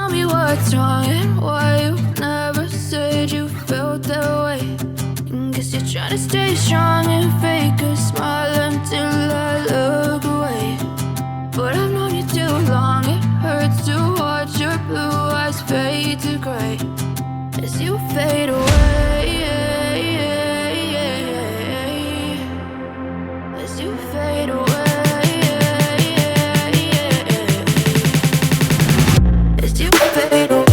tell me what's wrong and why you never said you felt that way. Guess you're trying to stay strong and fake a smile until I look away. But I've known you too long, it hurts to watch your blue eyes fade to gray as you fade away. As you fade away. As you fade away.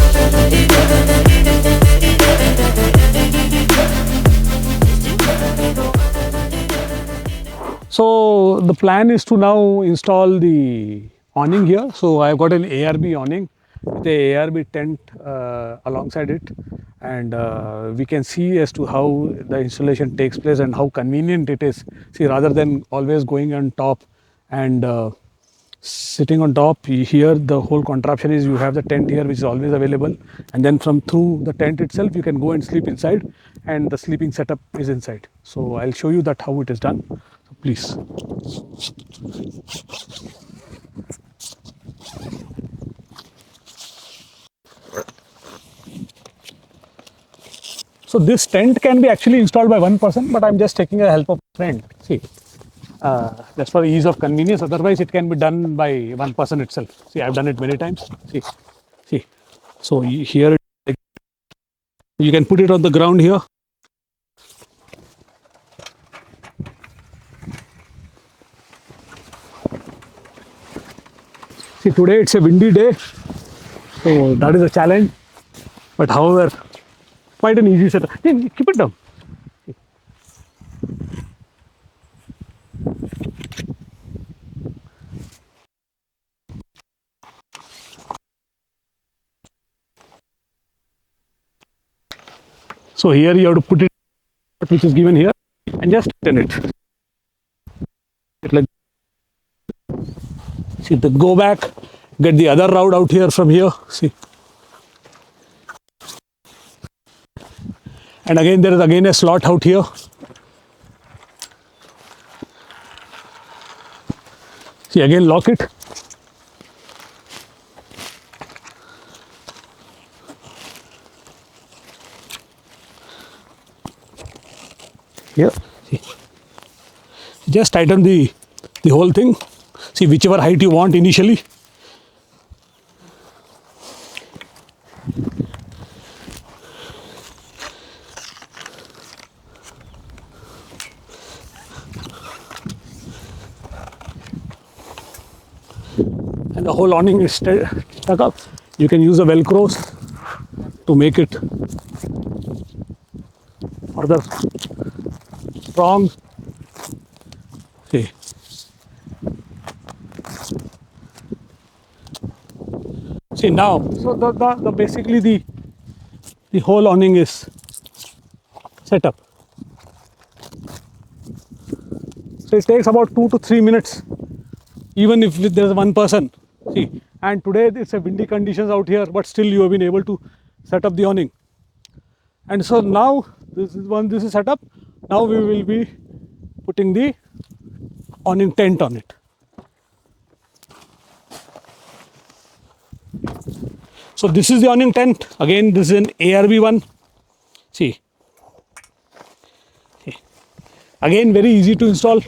So the plan is to now install the awning here. So I've got an ARB awning with a ARB tent alongside it, and we can see as to how the installation takes place and how convenient it is. See, rather than always going on top and sitting on top, here the whole contraption is you have the tent here which is always available, and then from through the tent itself you can go and sleep inside, and the sleeping setup is inside. So I'll show you that how it is done. So please. So this tent can be actually installed by one person, but I'm just taking a help of a friend. See, just for the ease of convenience. Otherwise, it can be done by one person itself. See, I've done it many times. See. So here, you can put it on the ground here. See, today it's a windy day, so that is a challenge. But however, quite an easy setup. Hey, keep it down. So here you have to put it, which is given here, and just turn it. Like, see, the go back, get the other route out here from here. See, and again there is again a slot out here. See, again lock it. Here, see. Just tighten the whole thing. See, whichever height you want initially. And the whole awning is stuck up. You can use the velcros to make it further strong. See. See now, so the basically the whole awning is set up. So it takes about 2 to 3 minutes, even if there's one person. See, and today it's a windy conditions out here, but still you have been able to set up the awning. And so now this is set up. Now we will be putting the awning tent on it. So this is the awning tent. Again, this is an ARB one. See. Again, very easy to install.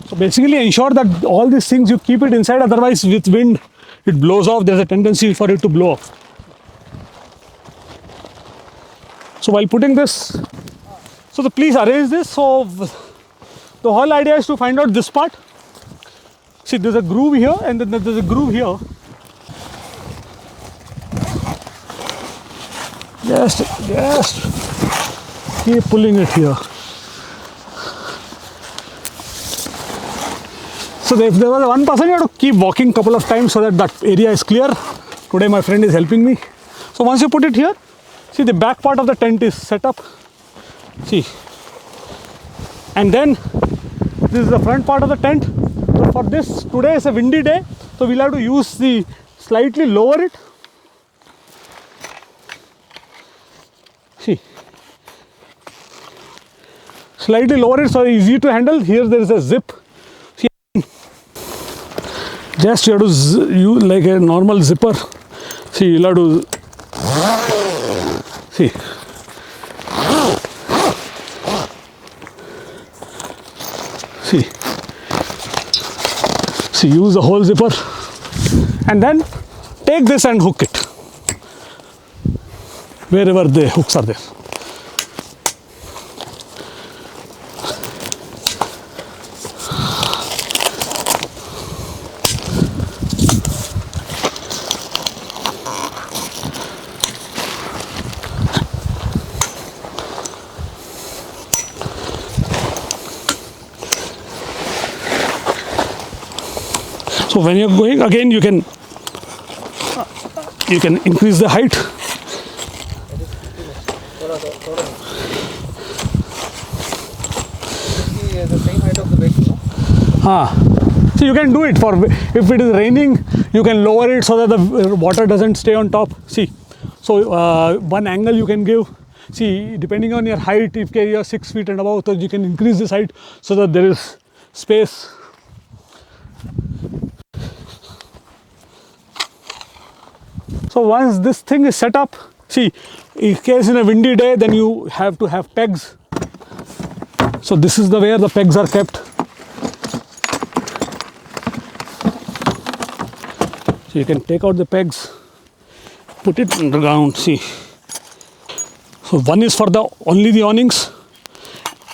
So basically ensure that all these things you keep it inside, otherwise with wind it blows off. There's a tendency for it to blow off. So while putting this, so please arrange this. So the whole idea is to find out this part. See, there's a groove here and then there's a groove here. Just keep pulling it here. So if there was one person, you have to keep walking a couple of times so that area is clear. Today my friend is helping me. So once you put it here, see, the back part of the tent is set up. See, and then this is the front part of the tent. So for this, today is a windy day, so we'll have to use the slightly lower it. See, slightly lower it so easy to handle. Here there is a zip. See, just you have to use like a normal zipper. See, you have to see. See, use the whole zipper and then take this and hook it wherever the hooks are there. So when you're going again, you can increase the height. The same height of the bed, no? So you can do it for if it is raining, you can lower it so that the water doesn't stay on top. See, so one angle you can give. See, depending on your height, if you are 6 feet and above, so you can increase this height so that there is space. So once this thing is set up, see, in case in a windy day, then you have to have pegs. So this is the where the pegs are kept. So you can take out the pegs, put it underground. See, so one is for only the awnings,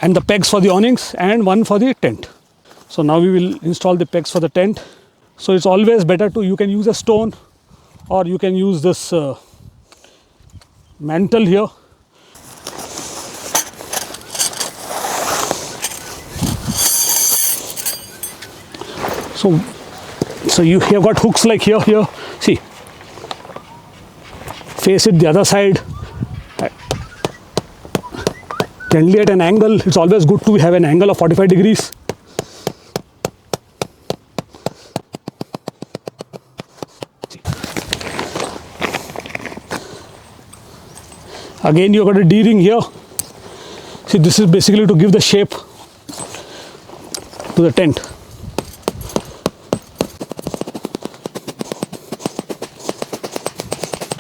and the pegs for the awnings, and one for the tent. So now we will install the pegs for the tent. So it's always better to, you can use a stone or you can use this mantle here. So you have got hooks like here. See, face it the other side, gently at an angle. It's always good to have an angle of 45 degrees. Again, you have got a D-ring here. See, this is basically to give the shape to the tent.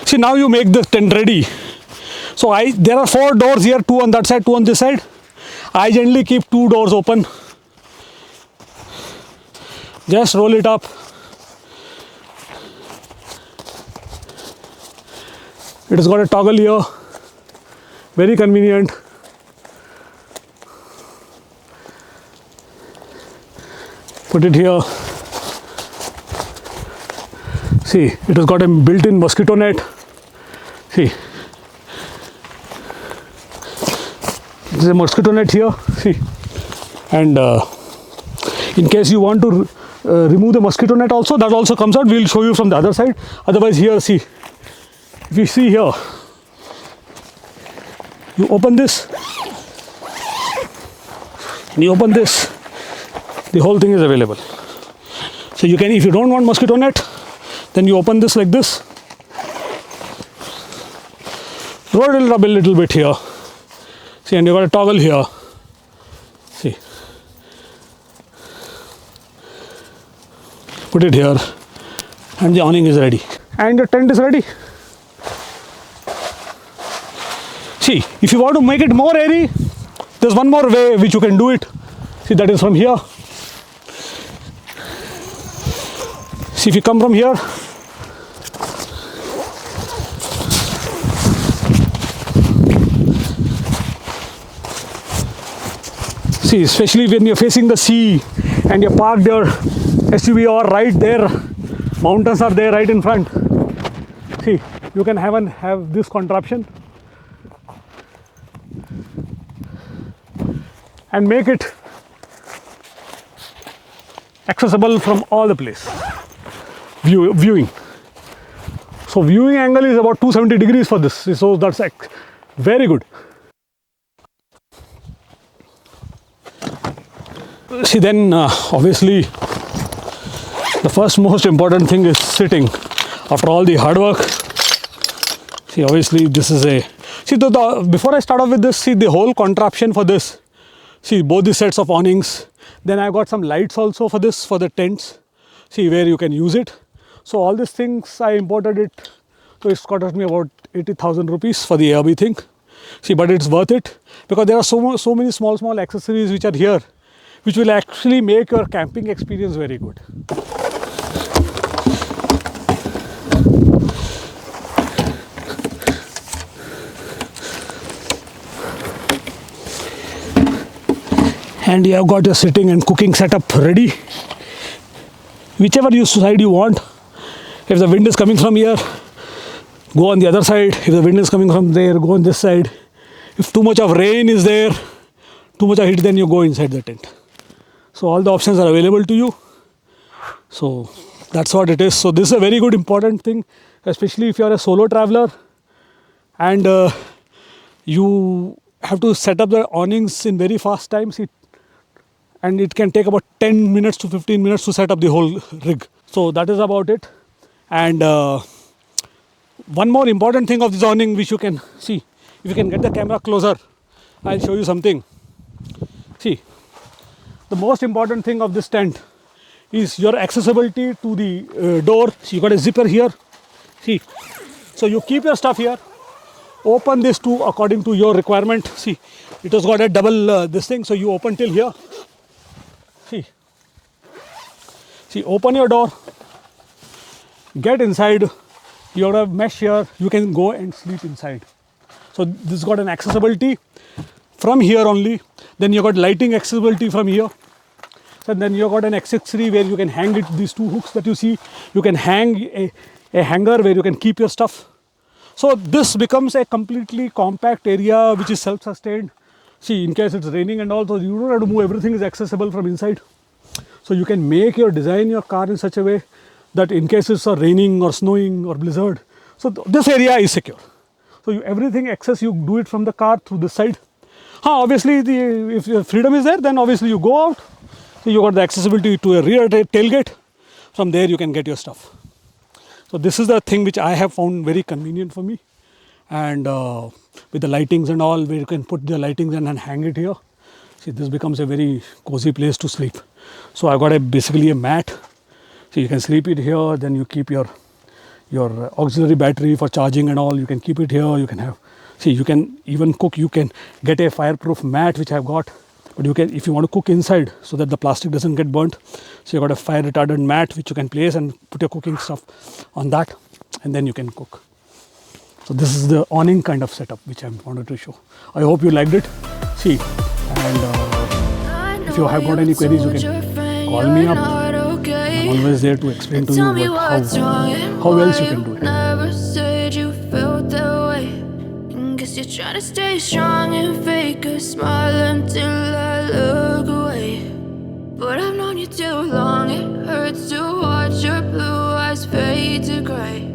See, now you make the tent ready. So there are 4 doors here, 2 on that side, 2 on this side. I generally keep 2 doors open. Just roll it up. It has got a toggle here. Very convenient. Put it here. See, it has got a built-in mosquito net. See, this is a mosquito net here. See, and in case you want to remove the mosquito net also, that also comes out. We'll show you from the other side. Otherwise, here, see, if you see here, you open this, and you open this, the whole thing is available. So you can, if you don't want mosquito net, then you open this like this, rub a little bit here. See, and you got a toggle here. See, put it here, and the awning is ready, and the tent is ready. See, if you want to make it more airy, there's one more way which you can do it. See, that is from here. See, if you come from here, see, especially when you're facing the sea and you're parked your SUV or right there, mountains are there right in front. See, you can have this contraption and make it accessible from all the place. Viewing. So viewing angle is about 270 degrees for this. So that's very good. See, then obviously the first most important thing is sitting. After all the hard work, see, obviously this is a, see, before I start off with this, see the whole contraption for this. See both the sets of awnings. Then I got some lights also for this, for the tents. See where you can use it. So all these things I imported it. So it's cost me about 80,000 rupees for the ARB thing. See, but it's worth it because there are so many small accessories which are here, which will actually make your camping experience very good. And you have got your sitting and cooking setup ready. Whichever side you want. If the wind is coming from here, go on the other side. If the wind is coming from there, go on this side. If too much of rain is there, too much of heat, then you go inside the tent. So all the options are available to you. So that's what it is. So this is a very good important thing, especially if you are a solo traveler and you have to set up the awnings in very fast time. And it can take about 10 minutes to 15 minutes to set up the whole rig. So that is about it. And one more important thing of this awning which you can see, if you can get the camera closer, I'll show you something. See, the most important thing of this tent is your accessibility to the door. So you got a zipper here. See, so you keep your stuff here. Open this to according to your requirement. See, it has got a double this thing, so you open till here. See, open your door, get inside. You have a mesh here, you can go and sleep inside. So this got an accessibility from here only. Then you got lighting accessibility from here. And then you got an accessory where you can hang it, these two hooks that you see. You can hang a hanger where you can keep your stuff. So this becomes a completely compact area which is self-sustained. See, in case it's raining and all, so you don't have to move, everything is accessible from inside. So you can design your car in such a way that in case it's raining or snowing or blizzard, so this area is secure. So everything access, you do it from the car through this side. Obviously, if your freedom is there, then obviously you go out. So you got the accessibility to a rear tailgate. From there you can get your stuff. So this is the thing which I have found very convenient for me. And with the lightings and all, where you can put the lightings and hang it here. See, this becomes a very cozy place to sleep. So I got basically a mat. So you can sleep it here. Then you keep your auxiliary battery for charging and all. You can keep it here. You can have. See, you can even cook. You can get a fireproof mat which I've got. But you can, if you want to cook inside, so that the plastic doesn't get burnt. So you got a fire retardant mat which you can place and put your cooking stuff on that, and then you can cook. So this is the awning kind of setup which I wanted to show. I hope you liked it. See, and if you have got any queries, you can call me up. I'm always there to explain to you how else you can do it. Never said you felt that way. Guess you're trying to stay strong and fake a smile until I look away. But I've known you too long, it hurts to watch your blue eyes fade to gray.